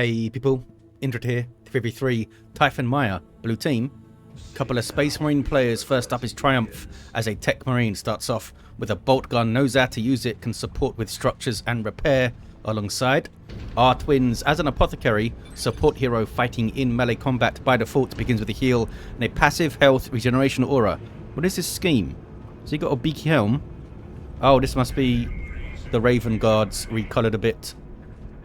Hey people, Indrid here, 3v3, Typhon Maya, blue team. Couple of Space Marine players. First up is Triumph, as a Techmarine starts off with a bolt gun, knows how to use it, can support with structures and repair alongside. Our twins, as an Apothecary, support hero fighting in melee combat by default, begins with a heal and a passive health regeneration aura. What is this scheme? So you got a beaky helm? Oh, this must be the Raven Guards recolored a bit.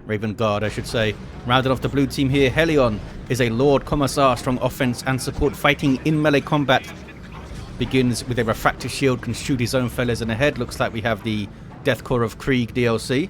Raven Guard, I should say. Rounded off the blue team here, Hellion is a Lord Commissar, strong offense and support fighting in melee combat. Begins with a refractive shield, can shoot his own fellas in the head. Looks like we have the Deathcore of Krieg DLC.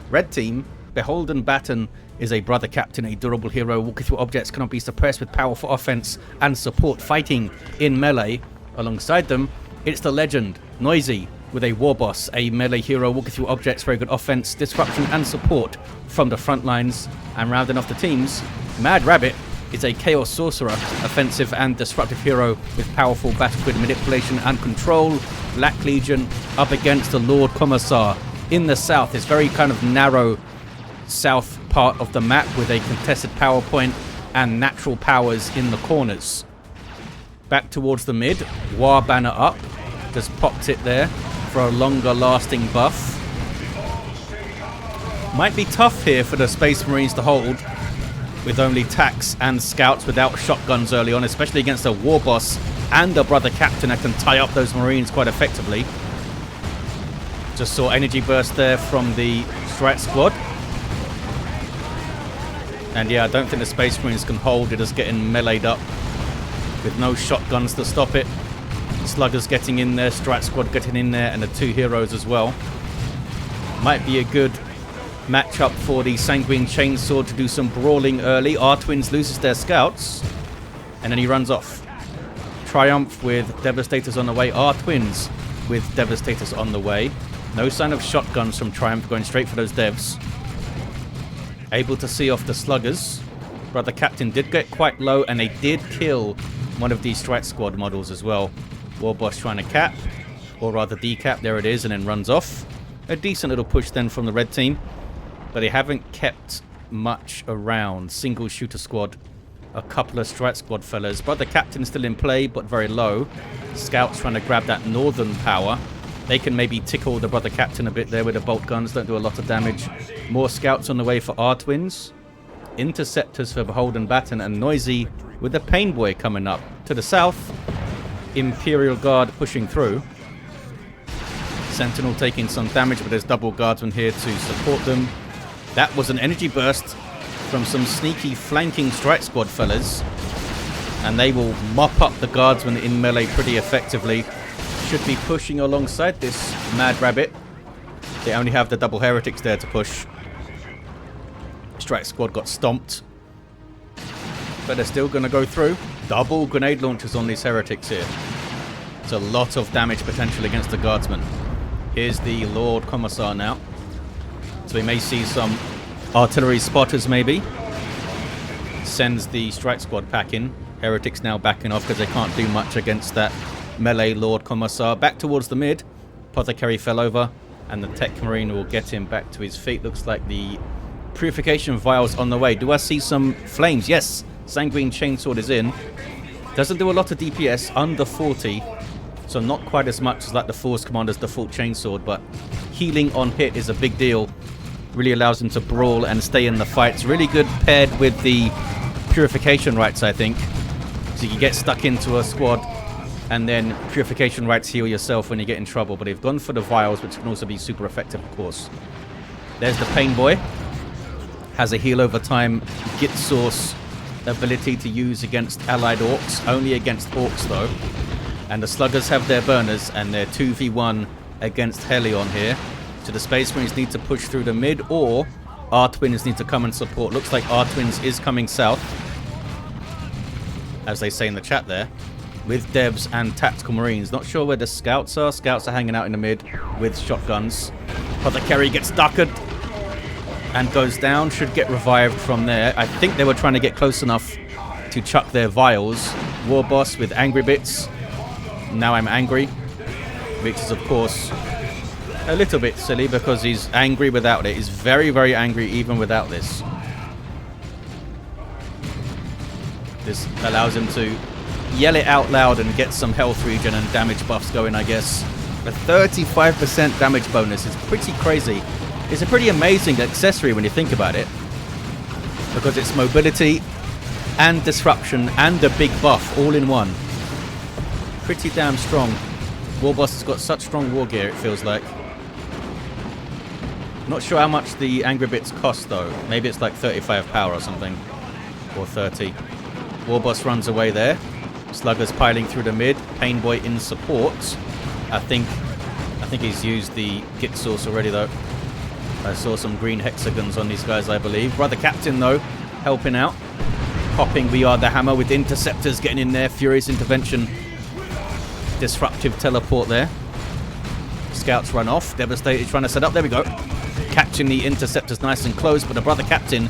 Red team, BeholdenBaton is a brother captain, a durable hero. Walking through objects cannot be suppressed with powerful offense and support fighting in melee. Alongside them, it's the legend, Noisy, with a Warboss, a melee hero walking through objects, very good offense, disruption and support from the front lines. And rounding off the teams, MadRabbit is a Chaos Sorcerer, offensive and disruptive hero with powerful battle grid manipulation and control. Black Legion up against the Lord Commissar. In the south, it's very kind of narrow south part of the map with a contested power point and natural powers in the corners. Back towards the mid, War Banner up, just popped it there for a longer lasting buff. Might be tough here for the Space Marines to hold with only tanks and scouts without shotguns early on, especially against a Warboss and a brother captain that can tie up those Marines quite effectively. Just saw energy burst there from the Strat Squad. And yeah, I don't think the Space Marines can hold. It is getting meleeed up with no shotguns to stop it. Sluggers getting in there, Strat Squad getting in there, and the two heroes as well. Might be a good matchup for the Sanguine Chainsaw to do some brawling early. Our twins loses their scouts, and then he runs off. Triumph with Devastators on the way. Our twins with Devastators on the way. No sign of shotguns from Triumph, going straight for those devs. Able to see off the sluggers. Brother Captain did get quite low, and they did kill one of these Strat Squad models as well. Warboss trying to cap, or rather decap, there it is, and then runs off. A decent little push then from the red team, but they haven't kept much around. Single shooter squad, a couple of Strat Squad fellas. Brother Captain still in play, but very low. Scouts trying to grab that northern power. They can maybe tickle the Brother Captain a bit there with the bolt guns, don't do a lot of damage. More scouts on the way for our twins. Interceptors for BeholdenBaton, and Noisy with the Pain Boy coming up. To the south, Imperial Guard pushing through. Sentinel taking some damage, but there's double guardsmen here to support them. That was an energy burst from some sneaky flanking Strat Squad fellas, and they will mop up the guardsmen in melee pretty effectively. Should be pushing alongside this MadRabbit. They only have the double heretics there to push. Strat Squad got stomped, but they're still going to go through. Double grenade launchers on these heretics here. It's a lot of damage potential against the guardsmen. Here's the Lord Commissar now. So we may see some artillery spotters maybe. Sends the Strat Squad packing. Heretics now backing off because they can't do much against that melee Lord Commissar. Back towards the mid. Apothecary fell over, and the Techmarine will get him back to his feet. Looks like the Purification Vials on the way. Do I see some flames? Yes! Sanguine Chainsaw is in. Doesn't do a lot of DPS, under 40. So not quite as much as like the Force Commander's default Chainsword, but healing on hit is a big deal. Really allows him to brawl and stay in the fights. Really good paired with the Purification Rites, I think. So you can get stuck into a squad, and then Purification Rites heal yourself when you get in trouble. But they've gone for the Vials, which can also be super effective, of course. There's the Pain Boy. Has a heal over time Git Source ability to use against allied Orks. Only against Orks, though. And the Sluggers have their burners, and they're 2v1 against Hellion here. So the Space Marines need to push through the mid, or our twins need to come and support. Looks like our twins is coming south, as they say in the chat there, with devs and tactical marines. Not sure where the scouts are. Scouts are hanging out in the mid with shotguns. Apothecary gets duckered and goes down. Should get revived from there. I think they were trying to get close enough to chuck their vials. Warboss with angry bits. Now I'm angry, which is of course a little bit silly because he's angry without it. He's very, very angry even without this. This allows him to yell it out loud and get some health regen and damage buffs going, I guess. A 35% damage bonus is pretty crazy. It's a pretty amazing accessory when you think about it, because it's mobility and disruption and a big buff all in one. Pretty damn strong. Warboss has got such strong war gear, it feels like. Not sure how much the Angry Bits cost though. Maybe it's like 35 power or something. Or 30. Warboss runs away there. Slugger's piling through the mid. Painboy in support. I think he's used the Git source already though. I saw some green hexagons on these guys, I believe. Brother Captain though, helping out. Popping We Are the Hammer with interceptors getting in there. Furious intervention. Disruptive teleport there. Scouts run off. Devastated trying to set up. There we go. Catching the interceptors nice and close, but the Brother Captain,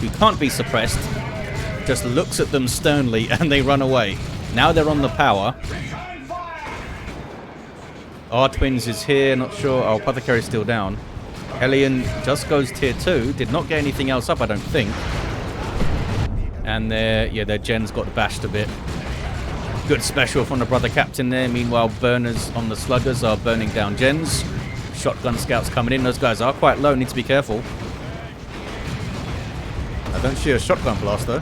who can't be suppressed, just looks at them sternly and they run away. Now they're on the power. R-Twins is here, not sure. Oh, Apothecary's still down. Hellion just goes tier 2. Did not get anything else up, I don't think. And their gens got bashed a bit. Good special from the Brother Captain there. Meanwhile, burners on the sluggers are burning down gens. Shotgun scouts coming in. Those guys are quite low, need to be careful. I don't see a shotgun blast though.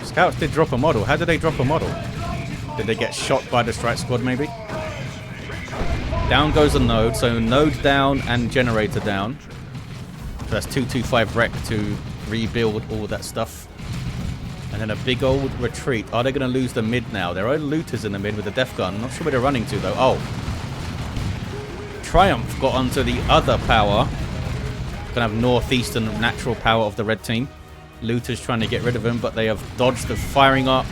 Scouts did drop a model. How did they drop a model? Did they get shot by the strike squad maybe? Down goes a node. So node down and generator down. So that's 225 rec to rebuild all that stuff. And then a big old retreat. Are they going to lose the mid now? There are looters in the mid with a death gun. Not sure where they're running to though. Oh. Triumph got onto the other power. Going to have northeastern natural power of the red team. Looters trying to get rid of them, but they have dodged the firing arc.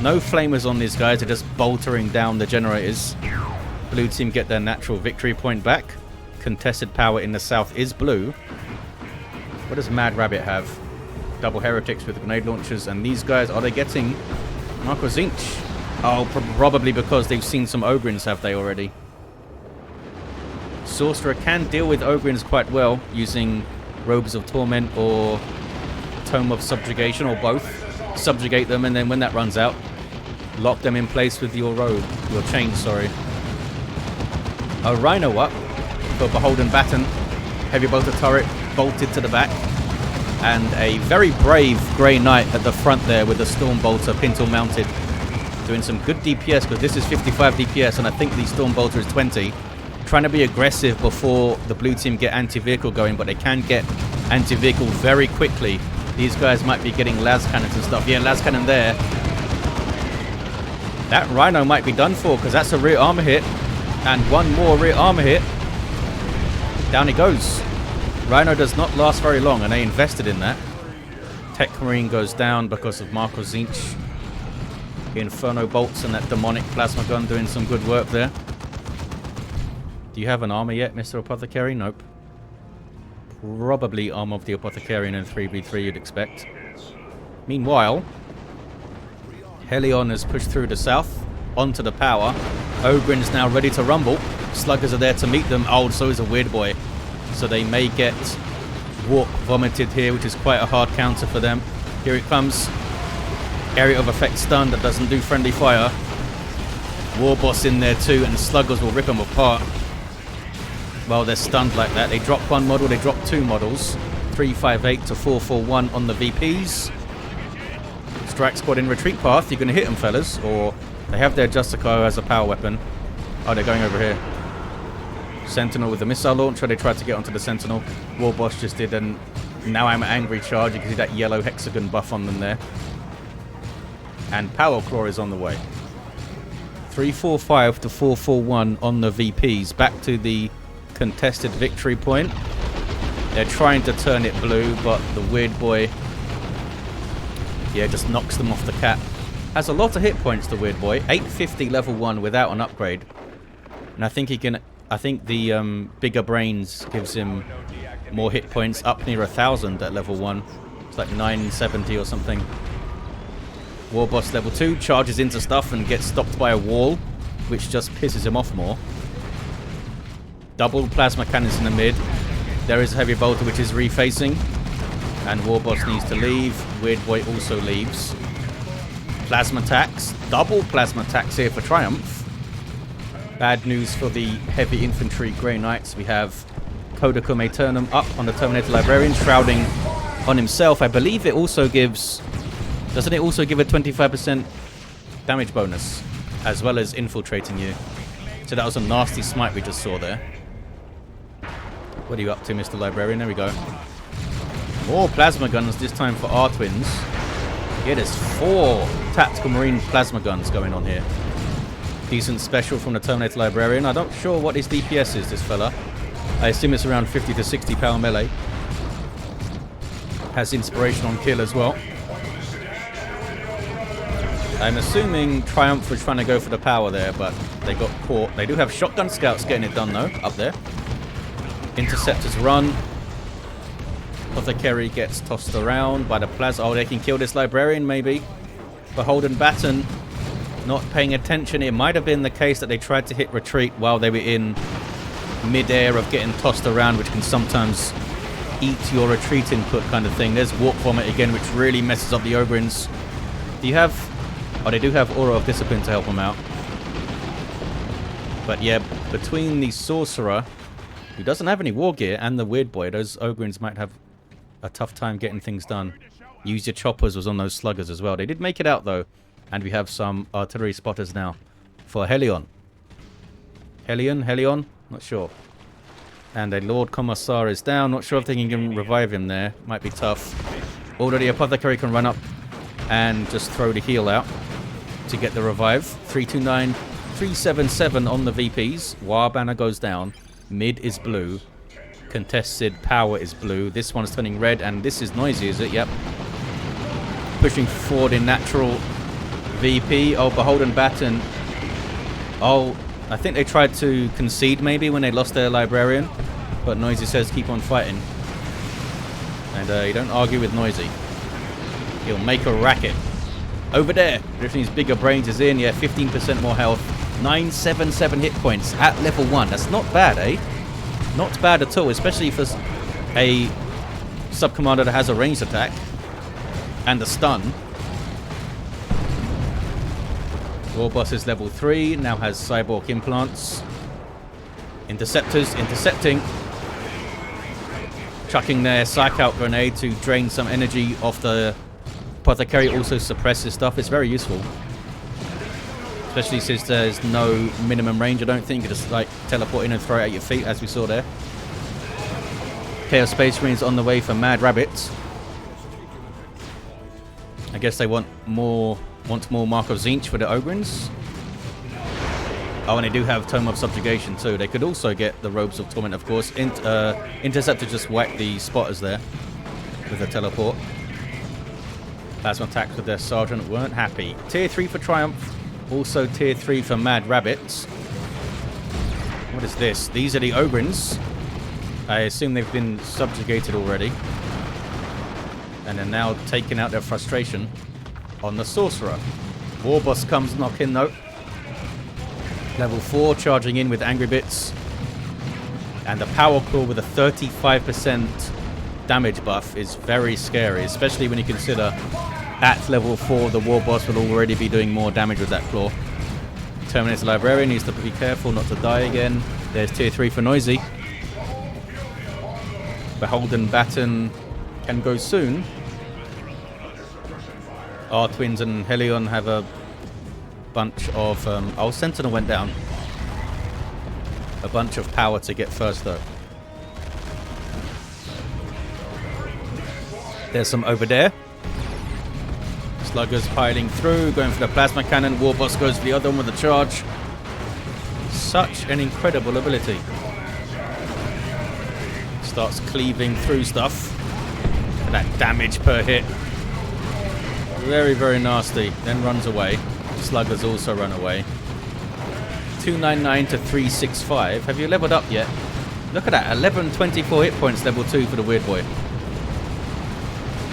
No flamers on these guys. They're just boltering down the generators. Blue team get their natural victory point back. Contested power in the south is blue. What does MadRabbit have? Double heretics with grenade launchers. And these guys, are they getting Marco Zinch? Oh, probably because they've seen some Ogrins, have they already? Sorcerer can deal with Ogrins quite well using Robes of Torment or Tome of Subjugation, or both. Subjugate them, and then when that runs out, lock them in place with your robe. Your chain, sorry. A Rhino up for BeholdenBaton. Heavy bolter turret bolted to the back. And a very brave Grey Knight at the front there with the Storm Bolter pintle mounted. Doing some good DPS, because this is 55 DPS and I think the Storm Bolter is 20. Trying to be aggressive before the blue team get anti-vehicle going, but they can get anti-vehicle very quickly. These guys might be getting las cannons and stuff. Yeah, las cannon there. That Rhino might be done for, because that's a rear armor hit. And one more rear armor hit. Down he goes. Rhino does not last very long, and they invested in that. Techmarine goes down because of Marco Zinch. Inferno bolts and that demonic plasma gun doing some good work there. Do you have an armor yet, Mr. Apothecary? Nope. Probably armor of the Apothecarian in 3v3 you'd expect. Meanwhile, Hellion has pushed through the south onto the power. Ogrin's now ready to rumble. Sluggers are there to meet them. Oh, so is a Weird Boy. So they may get Walk vomited here, which is quite a hard counter for them. Here it comes. Area of effect stun that doesn't do friendly fire. Warboss in there too, and Sluggers will rip them apart. Well, they're stunned like that. They drop one model, they drop two models. 358 to 441 on the VPs. Strike squad in retreat path. You're going to hit them, fellas. Or they have their Justicar as a power weapon. Oh, they're going over here. Sentinel with the missile launcher. They tried to get onto the Sentinel. Warboss just did, and now I'm angry charge. You can see that yellow hexagon buff on them there. And Power Claw is on the way. 345 to 441 on the VPs. Back to the contested victory point. They're trying to turn it blue, but the Weird Boy, yeah, just knocks them off the cap. Has a lot of hit points, the Weird Boy. 850 level 1 without an upgrade. And I think he can. I think the bigger brains gives him more hit points, up near 1,000 at level 1. It's like 970 or something. Warboss level 2 charges into stuff and gets stopped by a wall, which just pisses him off more. Double plasma cannons in the mid. There is a heavy bolter which is refacing. And Warboss needs to leave. Weird Boy also leaves. Plasma attacks. Double plasma attacks here for Triumph. Bad news for the heavy infantry Grey Knights. We have Codicum Aeternum up on the Terminator Librarian, shrouding on himself. I believe it also gives... Doesn't it also give a 25% damage bonus, as well as infiltrating you? So that was a nasty smite we just saw there. What are you up to, Mr. Librarian? There we go. More plasma guns, this time for our twins. Yeah, there's 4 tactical marine plasma guns going on here. Decent special from the Terminator Librarian. I'm not sure what his DPS is, this fella. I assume it's around 50 to 60 power melee. Has inspiration on kill as well. I'm assuming Triumph was trying to go for the power there, but they got caught. They do have shotgun scouts getting it done, though, up there. Interceptors run. Apothecary gets tossed around by the plasma. Oh, they can kill this Librarian, maybe. BeholdenBaton not paying attention. It might have been the case that they tried to hit retreat while they were in mid-air of getting tossed around, which can sometimes eat your retreat input kind of thing. There's Warp Vomit again, which really messes up the Ogrins. Do you have... Oh, they do have Aura of Discipline to help them out. But yeah, between the Sorcerer, who doesn't have any war gear, and the Weird Boy, those Ogrins might have a tough time getting things done. Use your choppers was on those sluggers as well. They did make it out, though. And we have some artillery spotters now for Hellion. Hellion? Not sure. And a Lord Commissar is down. Not sure if they can revive him there. Might be tough. Already Apothecary can run up and just throw the heal out to get the revive. 329, 377 on the VPs. War Banner goes down. Mid is blue. Contested power is blue. This one's turning red, and this is noisy, is it? Yep. Pushing forward in natural VP. Oh, BeholdenBaton. Oh, I think they tried to concede maybe when they lost their Librarian, but Noisy says keep on fighting. And you don't argue with Noisy. He'll make a racket. Over there, Drifting's bigger brains is in. Yeah, 15% more health. 977 hit points at level 1. That's not bad, eh? Not bad at all, especially for a sub-commander that has a ranged attack and a stun. Warboss is level 3, now has cyborg implants. Interceptors intercepting. Chucking their psych out grenade to drain some energy off the Apothecary. Also suppresses stuff. It's very useful. Especially since there's no minimum range, I don't think. You just like teleport in and throw it at your feet, as we saw there. Chaos Space Marines on the way for MadRabbit. I guess they want more Mark of Tzeentch for the Ogrins. Oh, and they do have Tome of Subjugation too. They could also get the Robes of Torment, of course. Interceptor just whacked the spotters there with a teleport. Plasma attacks with their Sergeant weren't happy. Tier 3 for Triumph. Also Tier 3 for MadRabbit. What is this? These are the Ogrins. I assume they've been subjugated already. And they're now taking out their frustration on the Sorcerer. Warboss comes knocking though. Level 4 charging in with Angry Bits. And the Power Claw with a 35% damage buff is very scary, especially when you consider at level 4 the Warboss will already be doing more damage with that claw. Terminator Librarian needs to be careful not to die again. There's Tier 3 for Noisy. BeholdenBaton can go soon. Our twins and Hellion have a bunch of... oh, Sentinel went down. A bunch of power to get first, though. There's some over there. Sluggers piling through, going for the plasma cannon. Warboss goes for the other one with the charge. Such an incredible ability. Starts cleaving through stuff. And that damage per hit. Very, very nasty. Then runs away. Sluggers also run away. 299 to 365. Have you leveled up yet? Look at that. 1124 hit points, level 2 for the Weird Boy.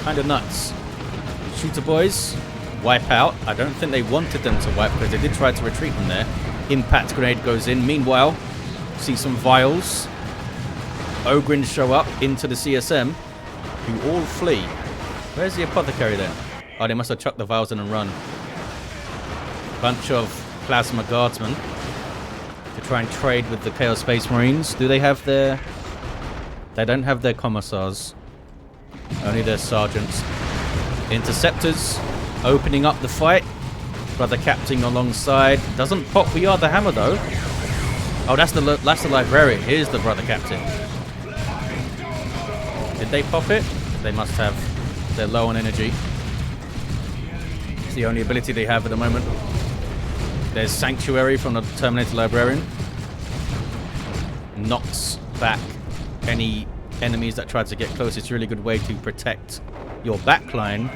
Kind of nuts. Shooter boys. Wipe out. I don't think they wanted them to wipe because they did try to retreat from there. Impact grenade goes in. Meanwhile, see some vials. Ogrins show up into the CSM. who all flee. Where's the Apothecary then? Oh, they must have chucked the vials in and run. Bunch of Plasma Guardsmen to try and trade with the Chaos Space Marines. Do they have their... They don't have their Commissars. Only their Sergeants. Interceptors opening up the fight. Brother Captain alongside. Doesn't pop We Are the Hammer though. Oh, that's the Librarian. Here's the Brother Captain. Did they pop it? They must have. They're low on energy. It's the only ability they have at the moment. There's Sanctuary from the Terminator Librarian. Knocks back any enemies that try to get close. It's a really good way to protect your backline.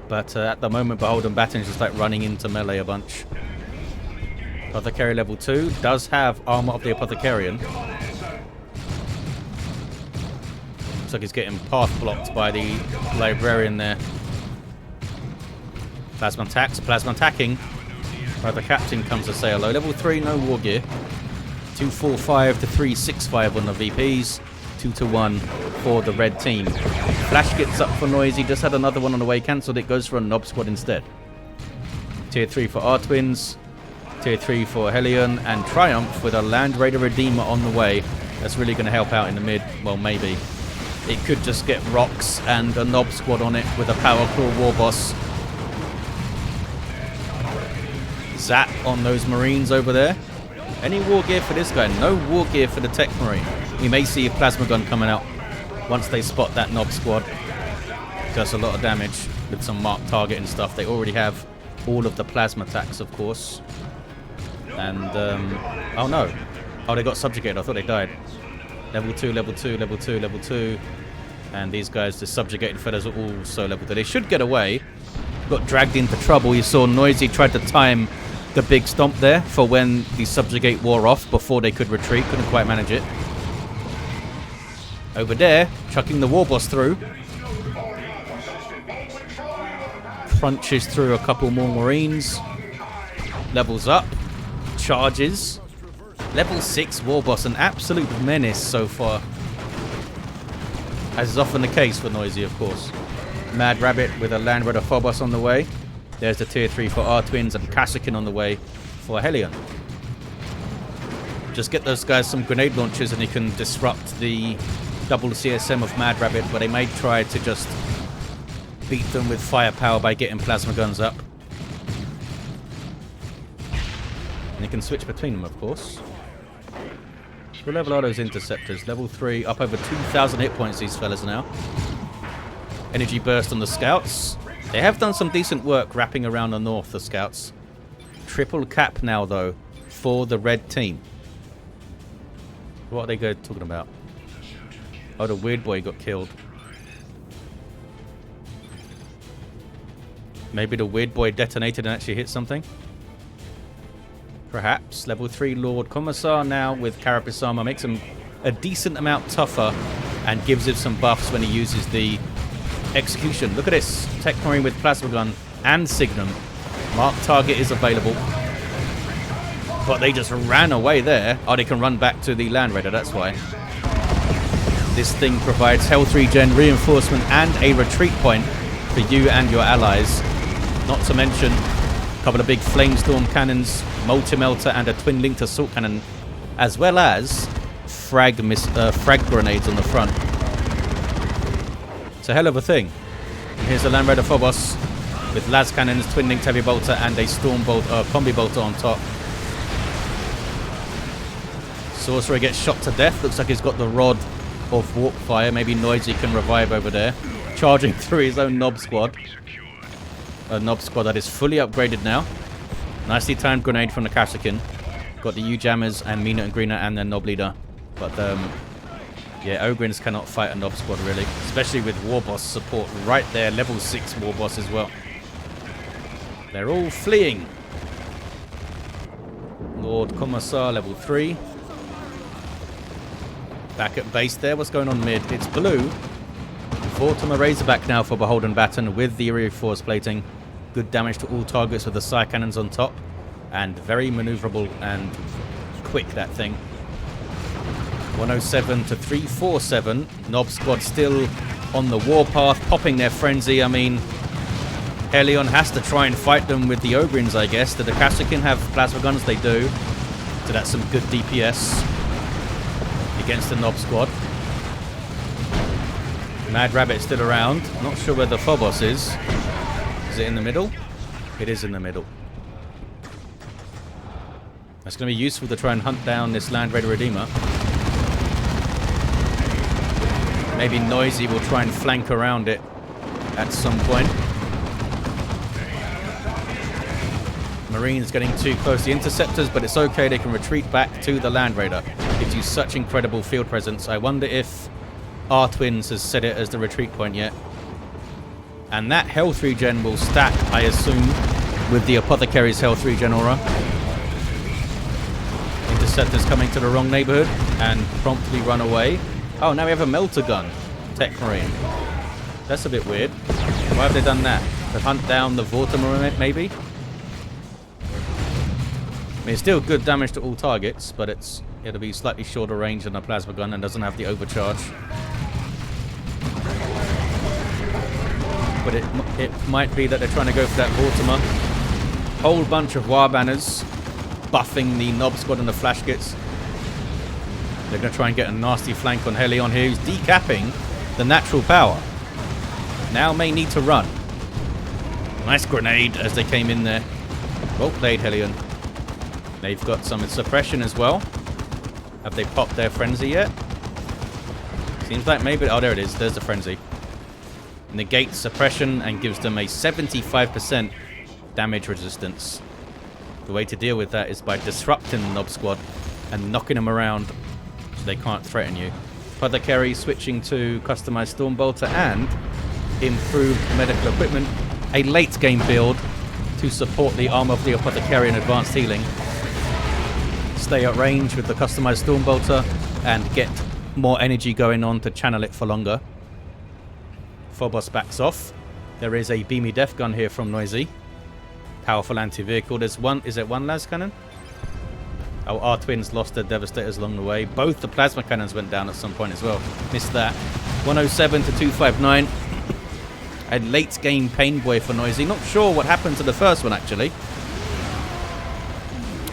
But at the moment, BeholdenBaton is just like running into melee a bunch. Apothecary level 2 does have armor of the Apothecarian. Looks like he's getting path blocked by the Librarian there. Plasma attacks, plasma attacking. The Captain comes to say hello. Level 3, no war gear. 245 to 365 on the VPs. 2 to 1 for the red team. Flash gets up for Noisy. Just had another one on the way. Cancelled it. Goes for a Nob Squad instead. Tier 3 for our twins. Tier 3 for Hellion. And Triumph with a Land Raider Redeemer on the way. That's really going to help out in the mid. Well, maybe. It could just get Rocks and a Nob Squad on it with a Power Claw Warboss. Zap on those Marines over there. Any war gear for this guy? No war gear for the Techmarine. We may see a plasma gun coming out once they spot that Nob Squad. Does a lot of damage with some marked target and stuff. They already have all of the plasma attacks, of course. And, oh no. Oh, they got subjugated. I thought they died. Level 2, level 2, level 2, level 2. And these guys, the subjugated fellas, are also level 2. They should get away. Got dragged into trouble. You saw Noisy tried to time the big stomp there for when the subjugate wore off before they could retreat. Couldn't quite manage it. Over there, chucking the Warboss through. Crunches through a couple more Marines. Levels up. Charges. Level 6 Warboss, an absolute menace so far. As is often the case for Noisy, of course. MadRabbit with a Land Raider Phobos on the way. There's the tier 3 for our twins and Kassakin on the way for Hellion. Just get those guys some grenade launchers and you can disrupt the double CSM of MadRabbit, but they may try to just beat them with firepower by getting plasma guns up. And you can switch between them, of course. What level are those interceptors? Level 3, up over 2,000 hit points, these fellas now. Energy burst on the scouts. They have done some decent work wrapping around the north, the scouts. Triple cap now, though, for the red team. What are they talking about? Oh, the weird boy got killed. Maybe the weird boy detonated and actually hit something? Perhaps. Level 3 Lord Commissar now with Carapace armor. Makes him a decent amount tougher and gives him some buffs when he uses the execution. Look at this. Techmarine with plasma gun and Signum. Mark target is available. But they just ran away there. Oh, they can run back to the Land Raider, that's why. This thing provides health regen, reinforcement, and a retreat point for you and your allies. Not to mention a couple of big Flamestorm cannons, multi-melter, and a twin-linked assault cannon, as well as frag grenades on the front. It's a hell of a thing. And here's the Land Raider Phobos with las cannons, twin-linked heavy bolter, and a storm bolt, combi bolter on top. Sorcerer gets shot to death. Looks like he's got the rod of warp fire. Maybe Noisy can revive over there. Charging through his own Nob Squad. A Nob Squad that is fully upgraded now. Nicely timed grenade from the Kassakin. Got the U-Jammers and Mina and Greener and their Nob Leader. But, yeah, Ogrins cannot fight a Nob Squad, really. Especially with Warboss support right there. Level 6 Warboss as well. They're all fleeing. Lord Commissar, level 3. Back at base there. What's going on mid? It's blue. Vortimer Razorback now for BeholdenBaton with the reinforced plating. Good damage to all targets with the Psy Cannons on top. And very maneuverable and quick, that thing. 107 to 347. Nob Squad still on the warpath, popping their frenzy. I mean, Hellion has to try and fight them with the Ogrins, I guess. Do the Kasrkin have plasma guns? They do. So that's some good DPS against the Nob squad. MadRabbit still around. Not sure where the Warboss is. Is it in the middle? It is in the middle. That's going to be useful to try and hunt down this Land Raider Redeemer. Maybe Noisy will try and flank around it at some point. Marine's getting too close to the interceptors, but it's okay. They can retreat back to the Land Raider. Gives you such incredible field presence. I wonder if R-Twins has set it as the retreat point yet. And that health regen will stack, I assume, with the Apothecary's health regen aura. Interceptors coming to the wrong neighborhood and promptly run away. Oh, now we have a melter gun. Techmarine. That's a bit weird. Why have they done that? To hunt down the Vortimer, maybe? I mean, it's still good damage to all targets, but it'll be slightly shorter range than a plasma gun and doesn't have the overcharge. But it might be that they're trying to go for that Vortimer. Whole bunch of War Banners buffing the Nob squad and the Flash Kits. They're going to try and get a nasty flank on Hellion here, who's decapping the natural power. Now may need to run. Nice grenade as they came in there. Well played, Hellion. They've got some suppression as well. Have they popped their frenzy yet? Seems like maybe... Oh, there it is. There's the frenzy. Negates suppression and gives them a 75% damage resistance. The way to deal with that is by disrupting the Nob squad and knocking them around so they can't threaten you. Apothecary switching to customized Stormbolter and improved medical equipment. A late game build to support the armor of the Apothecary and advanced healing. Stay at range with the customized Stormbolter and get more energy going on to channel it for longer. Warboss backs off. There is a beamy death gun here from Noisy. Powerful anti-vehicle. There's one. Is it one las cannon? Oh, our twins lost their devastators along the way. Both the plasma cannons went down at some point as well. Missed that. 107 to 259. A late game pain boy for Noisy. Not sure what happened to the first one actually.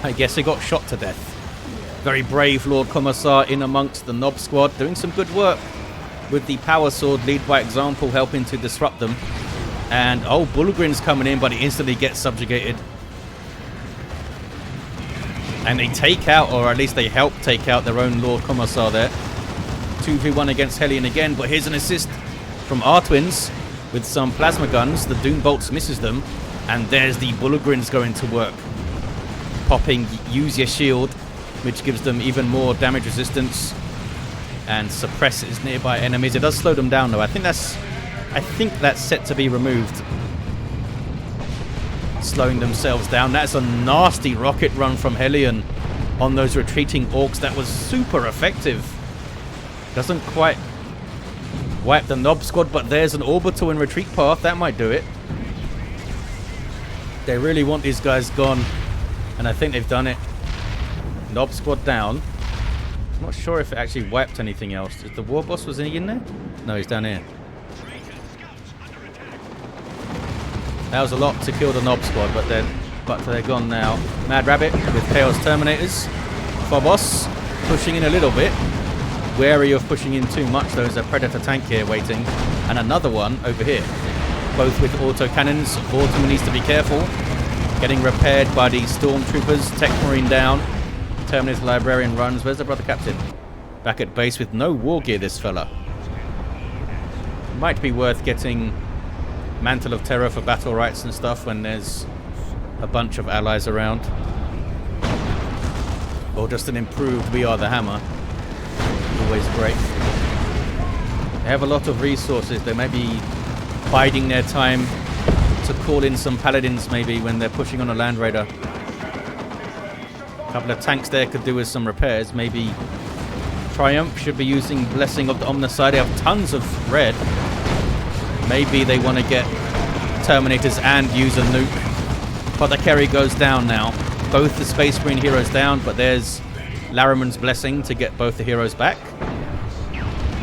I guess he got shot to death. Very brave Lord Commissar in amongst the Nob squad, doing some good work with the power sword, lead by example, helping to disrupt them. And oh, Bullgrin's coming in, but he instantly gets subjugated. And they take out, or at least they help take out their own Lord Commissar there. 2v1 against Hellion again, but here's an assist from R-Twins with some plasma guns. The Doom Bolts misses them, and there's the Bullgrins going to work. Popping use your shield, which gives them even more damage resistance and suppresses nearby enemies. It does slow them down though. I think that's set to be removed. Slowing themselves down. That's a nasty rocket run from Hellion on those retreating Orks. That was super effective. Doesn't quite wipe the Nob squad, but there's an orbital and retreat path. That might do it. They really want these guys gone. And I think they've done it. Nob squad down. I'm not sure if it actually wiped anything else. Is the Warboss, was he in there? No, he's down here. That was a lot to kill the Nob squad, but they're gone now. MadRabbit with Chaos Terminators. Warboss pushing in a little bit. Wary of pushing in too much. There's a Predator tank here waiting. And another one over here. Both with autocannons. Vortimer needs to be careful. Getting repaired by the Stormtroopers. Techmarine down. Terminator Librarian runs. Where's the brother captain? Back at base with no war gear, this fella. Might be worth getting Mantle of Terror for battle rights and stuff when there's a bunch of allies around. Or just an improved We Are the Hammer. Always great. They have a lot of resources. They may be biding their time to call in some paladins maybe when they're pushing on a Land Raider. A couple of tanks there could do with some repairs. Maybe Triumph should be using Blessing of the Omnicide. They have tons of red. Maybe they want to get Terminators and use a nuke. Apothecary goes down now. Both the Space Marine heroes down, but there's Lariman's Blessing to get both the heroes back.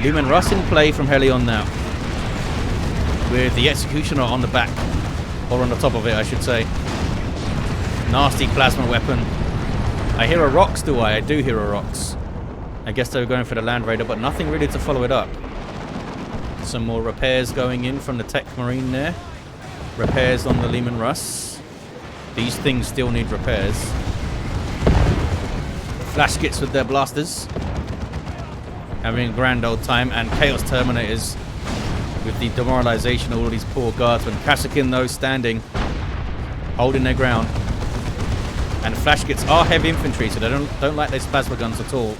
Lumen Russ in play from Hellion now. with the Executioner on the back. Or on the top of it, I should say. Nasty plasma weapon. I hear a Rocks, do I? I do hear a Rocks. I guess they were going for the Land Raider, but nothing really to follow it up. Some more repairs going in from the Techmarine there. Repairs on the Leman Russ. These things still need repairs. Flash kits with their blasters. Having a grand old time. And Chaos Terminators with the demoralization of all these poor guardsmen. Kassakin, though, standing. Holding their ground. And Flash kits are heavy infantry, so they don't like these plasma guns at all.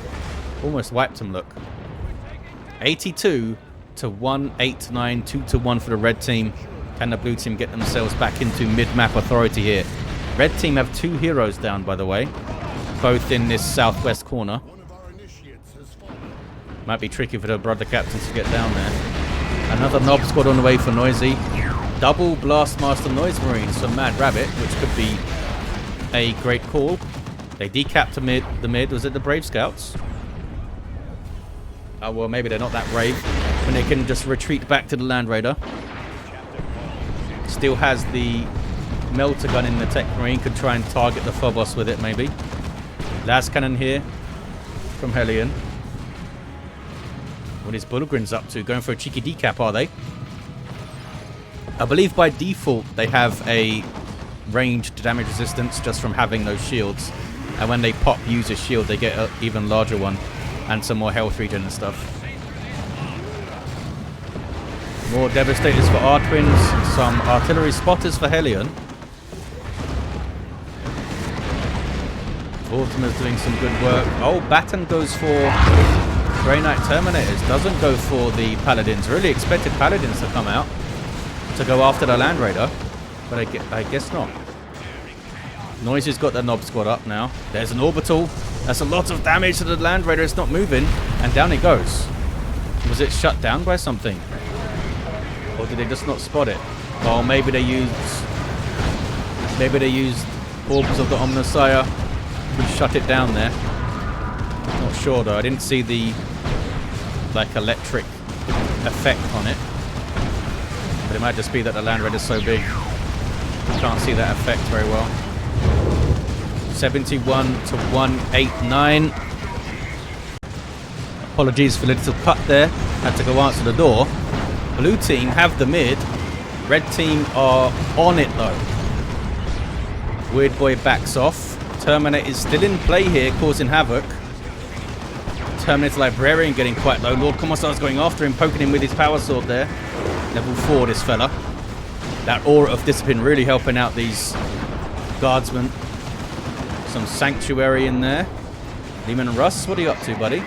Almost wiped them, look. 82 to 189, 2-1 for the red team. Can the blue team get themselves back into mid-map authority here? Red team have 2 heroes down, by the way. Both in this southwest corner. Might be tricky for the brother captains to get down there. Another Nob squad on the way for Noisy. Double Blastmaster Noise Marines for MadRabbit, which could be a great call. They decapped the mid. Was it the Brave Scouts? Oh, well, maybe they're not that brave. When they can just retreat back to the Land Raider. Still has the melter gun in the Techmarine. Could try and target the Phobos with it, maybe. Las Cannon here from Hellion. What is Bullgrin's up to? Going for a cheeky decap, are they? I believe by default they have a ranged damage resistance just from having those shields. And when they pop use a shield, they get an even larger one. And some more health regen and stuff. More Devastators for R-Twins. Some Artillery Spotters for Hellion. Ultima's doing some good work. Oh, Baton goes for Grey Knight Terminators. Doesn't go for the Paladins. Really expected Paladins to come out to go after the Land Raider. But I guess not. Noisy's got the Nob squad up now. There's an Orbital. That's a lot of damage to the Land Raider. It's not moving. And down it goes. Was it shut down by something? Or did they just not spot it? Oh, maybe they used Orbs of the Omnissiah to shut it down there. Not sure though. I didn't see the electric effect on it. But it might just be that the Land Raider's so big. Can't see that effect very well. 71 to 189. Apologies for the little cut there. Had to go answer the door. Blue team have the mid. Red team are on it though. Weird Boy backs off. Terminator is still in play here, causing havoc. Terminator Librarian getting quite low. Lord Commissar's going after him, poking him with his power sword there. Level 4, this fella. That Aura of Discipline really helping out these guardsmen. Some Sanctuary in there. Leman Russ, what are you up to, buddy?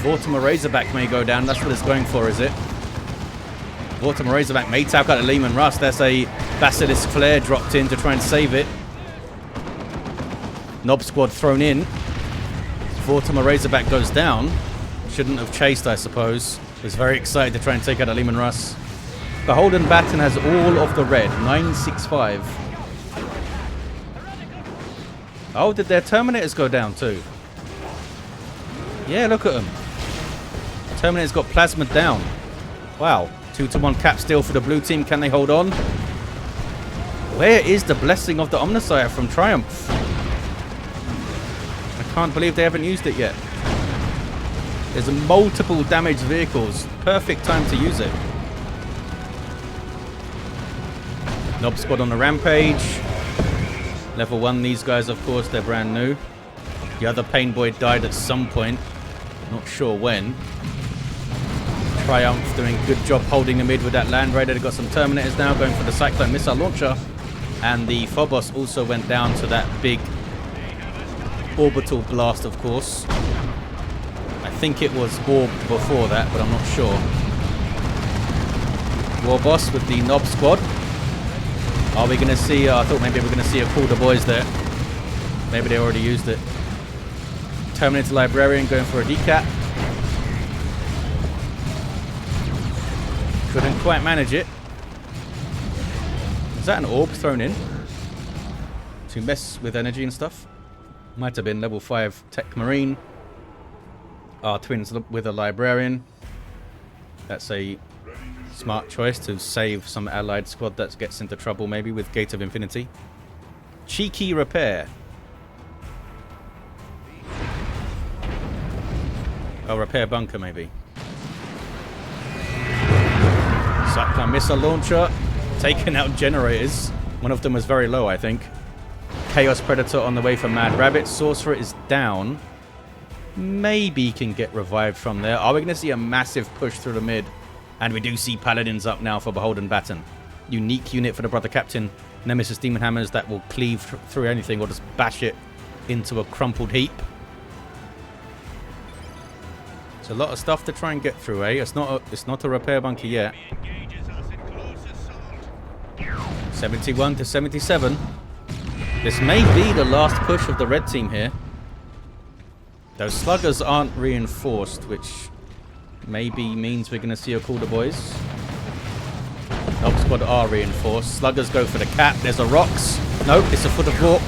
Vortimer Razorback may go down. That's what it's going for, is it? Vortimer Razorback may tap out the Leman Russ. There's a Basilisk Flare dropped in to try and save it. Nob squad thrown in. Vortimer Razorback goes down. Shouldn't have chased, I suppose. Was very excited to try and take out a Leman Russ. BeholdenBaton has all of the red. 965. Oh, did their Terminators go down too? Yeah, look at them. Terminator's got plasma down. Wow. 2-1 cap still for the blue team. Can they hold on? Where is the Blessing of the Omnissiah from Triumph? I can't believe they haven't used it yet. There's multiple damaged vehicles. Perfect time to use it. Nob squad on the rampage. Level 1, these guys, of course, they're brand new. The other Pain Boy died at some point. Not sure when. Triumph doing a good job holding the mid with that Land Raider. They've got some Terminators now going for the Cyclone Missile Launcher. And the Phobos also went down to that big Orbital Blast, of course. I think it was Orbed before that, but I'm not sure. Warboss with the Nob squad. Are we going to see... I thought maybe we were going to see a Call the Boys there. Maybe they already used it. Terminator Librarian going for a decap. Couldn't quite manage it. Is that an orb thrown in? To mess with energy and stuff? Might have been level 5 Techmarine. Our twins with a Librarian. That's a Smart choice to save some allied squad that gets into trouble maybe with Gate of Infinity. Cheeky repair. Oh, repair bunker maybe. Cyclone missile launcher. Taking out generators. One of them was very low, I think. Chaos Predator on the way for MadRabbit. Sorcerer is down. Maybe can get revived from there. Are we going to see a massive push through the mid? And we do see Paladins up now for BeholdenBaton. Unique unit for the Brother Captain. Nemesis Demon Hammers that will cleave through anything or just bash it into a crumpled heap. It's a lot of stuff to try and get through, eh? It's not a repair bunker yet. 71 to 77. This may be the last push of the red team here. Those sluggers aren't reinforced, which maybe means we're going to see a call the boys. Ork squad are reinforced. Sluggers go for the cap. There's a rocks. Nope, it's a foot of Gork.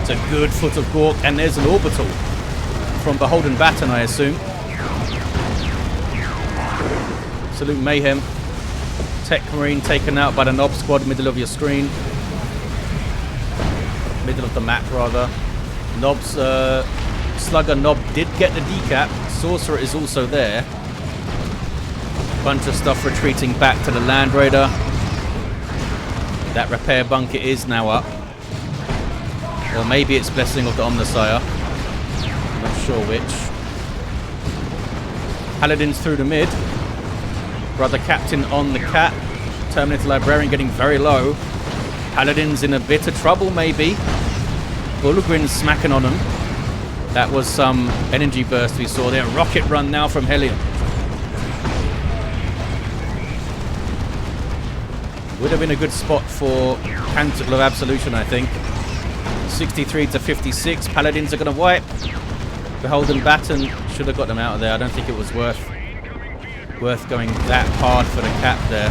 It's a good foot of Gork. And there's an orbital from BeholdenBaton, I assume. Absolute mayhem. Techmarine taken out by the Nob squad, middle of your screen. Middle of the map, rather. Nob's Slugger Nob did get the decap. Sorcerer is also there. Bunch of stuff retreating back to the Land Raider. That repair bunker is now up. Or maybe it's Blessing of the Omnissiah. Not sure which. Paladins through the mid. Brother Captain on the cat. Terminator Librarian getting very low. Paladins in a bit of trouble, maybe. Bullgrin smacking on them. That was some energy burst we saw there. Rocket run now from Hellion. Would have been a good spot for Canticle of Absolution, I think. 63 to 56. Paladins are going to wipe. BeholdenBaton should have got them out of there. I don't think it was worth going that hard for the cap there.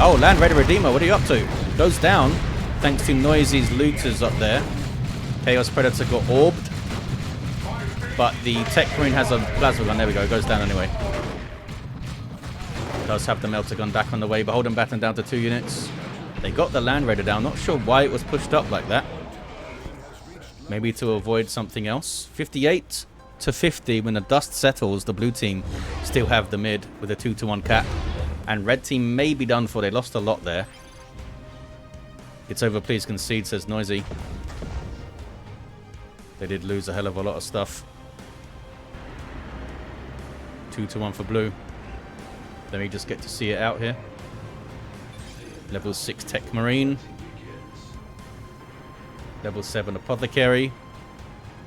Oh, Land Raider Redeemer, what are you up to? Goes down thanks to Noisy's looters up there. Chaos Predator got orbed. But the Techmarine has a plasma gun. There we go. Goes down anyway. Does have the melter gun back on the way. BeholdenBaton down to 2 units. They got the Land Raider down. Not sure why it was pushed up like that. Maybe to avoid something else. 58 to 50. When the dust settles, the blue team still have the mid with a 2-to-1 cap. And red team may be done for. They lost a lot there. It's over, please concede, says Noisy. They did lose a hell of a lot of stuff. 2-to-1 for blue. Let me just get to see it out here. Level 6 Techmarine. Level 7 Apothecary.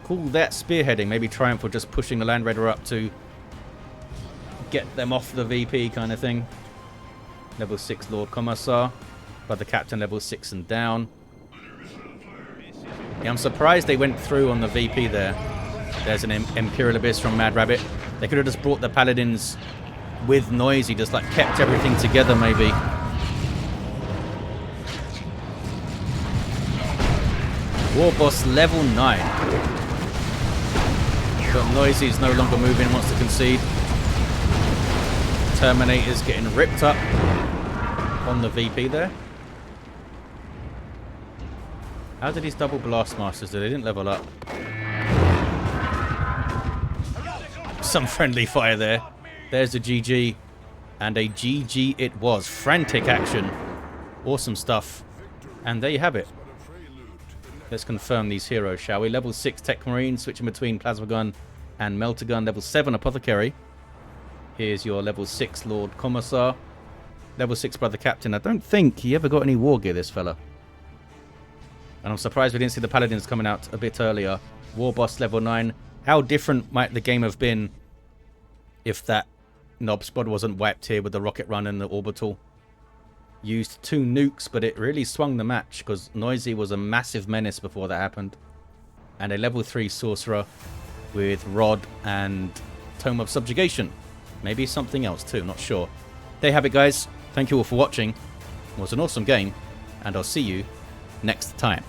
Call that spearheading. Maybe Triumph for just pushing the Land Raider up to get them off the VP kind of thing. Level 6 Lord Commissar. But the Captain level 6 and down. Yeah, I'm surprised they went through on the VP there. There's an Imperial Abyss from MadRabbit. They could have just brought the Paladins with Noisy, just like kept everything together maybe. Warboss level 9. But Noisy is no longer moving, wants to concede. Terminator's getting ripped up on the VP there. How did these double blast masters do? They didn't level up. Some friendly fire there. There's a GG. And a GG it was. Frantic action. Awesome stuff. And there you have it. Let's confirm these heroes, shall we? Level 6 Techmarine, switching between Plasma Gun and Melter Gun. Level 7 Apothecary. Here's your level 6 Lord Commissar. Level 6 Brother Captain. I don't think he ever got any war gear, this fella. And I'm surprised we didn't see the Paladins coming out a bit earlier. Warboss level 9. How different might the game have been if that Nob squad wasn't wiped here with the rocket run and the orbital? Used 2 nukes, but it really swung the match because Noisy was a massive menace before that happened. And a level 3 Sorcerer with Rod and Tome of Subjugation. Maybe something else too, not sure. There you have it, guys. Thank you all for watching. It was an awesome game, and I'll see you next time.